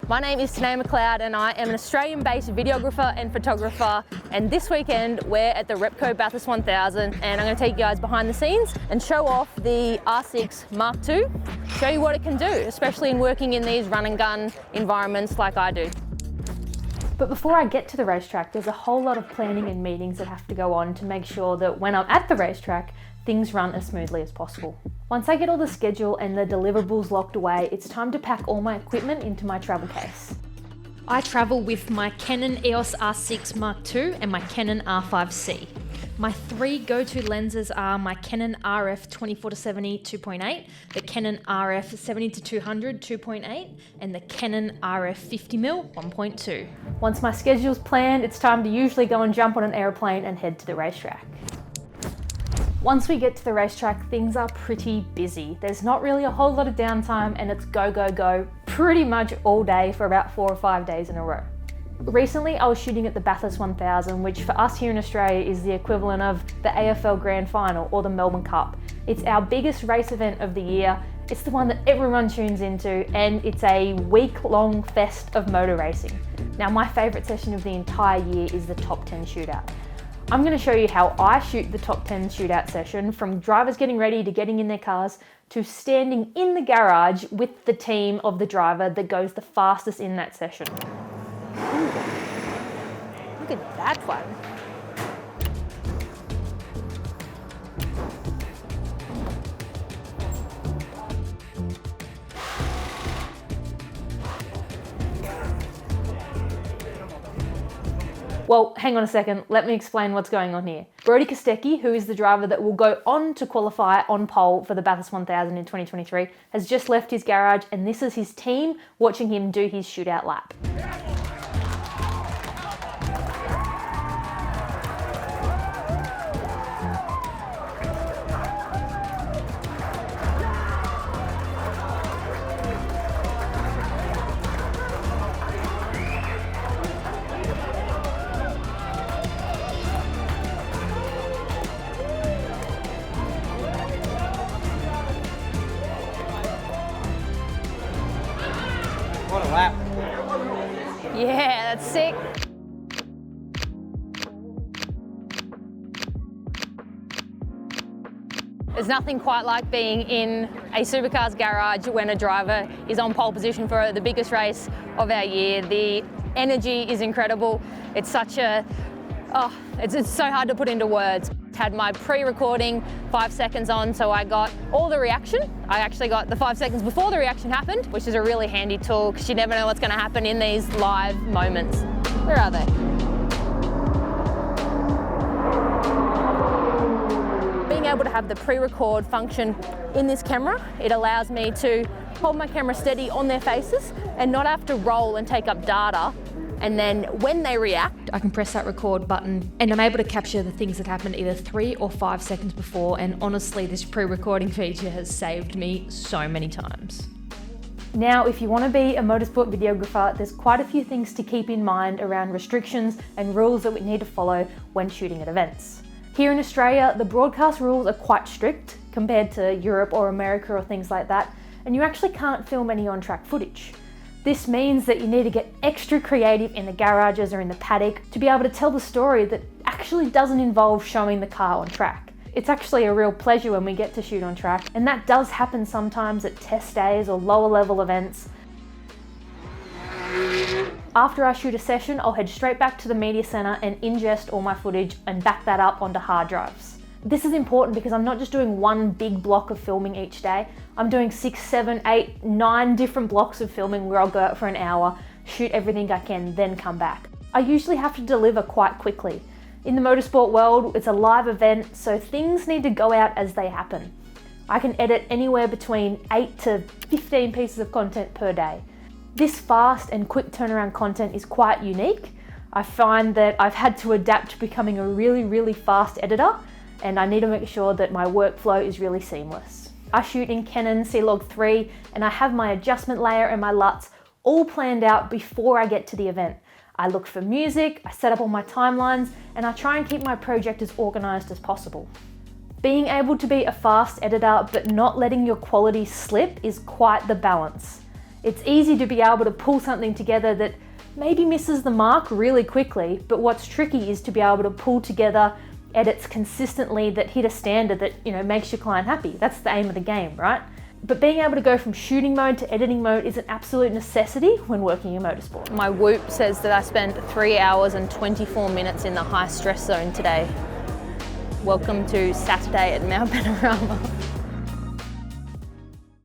My name is Tenayah McLeod and I am an Australian-based videographer and photographer, and this weekend we're at the Repco Bathurst 1000 and I'm going to take you guys behind the scenes and show off the R6 Mark II, show you what it can do, especially in working in these run and gun environments like I do. But before I get to the racetrack, there's a whole lot of planning and meetings that have to go on to make sure that when I'm at the racetrack, things run as smoothly as possible. Once I get all the schedule and the deliverables locked away, it's time to pack all my equipment into my travel case. I travel with my Canon EOS R6 Mark II and my Canon R5C. My three go-to lenses are my Canon RF 24-70 2.8, the Canon RF 70-200 2.8, and the Canon RF 50mm 1.2. Once my schedule's planned, it's time to usually go and jump on an airplane and head to the racetrack. Once we get to the racetrack, things are pretty busy. There's not really a whole lot of downtime and it's go, go, go pretty much all day for about 4 or 5 days in a row. Recently, I was shooting at the Bathurst 1000, which for us here in Australia is the equivalent of the AFL Grand Final or the Melbourne Cup. It's our biggest race event of the year. It's the one that everyone tunes into, and it's a week-long fest of motor racing. Now, my favourite session of the entire year is the Top 10 shootout. I'm going to show you how I shoot the Top 10 shootout session, from drivers getting ready to getting in their cars to standing in the garage with the team of the driver that goes the fastest in that session. Ooh, look at that one. Well, hang on a second, let me explain what's going on here. Brody Kostecki, who is the driver that will go on to qualify on pole for the Bathurst 1000 in 2023, has just left his garage, and this is his team watching him do his shootout lap. What a lap. Yeah, that's sick. There's nothing quite like being in a Supercars garage when a driver is on pole position for the biggest race of our year. The energy is incredible. It's such a, it's so hard to put into words. Had my pre-recording 5 seconds on, so I got all the reaction. I actually got the 5 seconds before the reaction happened, which is a really handy tool because you never know what's going to happen in these live moments. Where are they? Being able to have the pre-record function in this camera, it allows me to hold my camera steady on their faces and not have to roll and take up data. And then when they react, I can press that record button and I'm able to capture the things that happened either 3 or 5 seconds before. And honestly, this pre-recording feature has saved me so many times. Now, if you want to be a motorsport videographer, there's quite a few things to keep in mind around restrictions and rules that we need to follow when shooting at events. Here in Australia, the broadcast rules are quite strict compared to Europe or America or things like that, and you actually can't film any on-track footage. This means that you need to get extra creative in the garages or in the paddock to be able to tell the story that actually doesn't involve showing the car on track. It's actually a real pleasure when we get to shoot on track, and that does happen sometimes at test days or lower level events. After I shoot a session, I'll head straight back to the media center and ingest all my footage and back that up onto hard drives. This is important because I'm not just doing one big block of filming each day. I'm doing 6, 7, 8, 9 different blocks of filming where I'll go out for an hour, shoot everything I can, then come back. I usually have to deliver quite quickly. In the motorsport world, it's a live event, so things need to go out as they happen. I can edit anywhere between 8 to 15 pieces of content per day. This fast and quick turnaround content is quite unique. I find that I've had to adapt to becoming a really fast editor, and I need to make sure that my workflow is really seamless. I shoot in Canon C-Log 3 and I have my adjustment layer and my LUTs all planned out before I get to the event. I look for music, I set up all my timelines, and I try and keep my project as organized as possible. Being able to be a fast editor but not letting your quality slip is quite the balance. It's easy to be able to pull something together that maybe misses the mark really quickly, but what's tricky is to be able to pull together edits consistently that hit a standard that, you know, makes your client happy. That's the aim of the game, right? But being able to go from shooting mode to editing mode is an absolute necessity when working in motorsport. My Whoop says that I spent 3 hours and 24 minutes in the high stress zone today. Welcome to Saturday at Mount Panorama.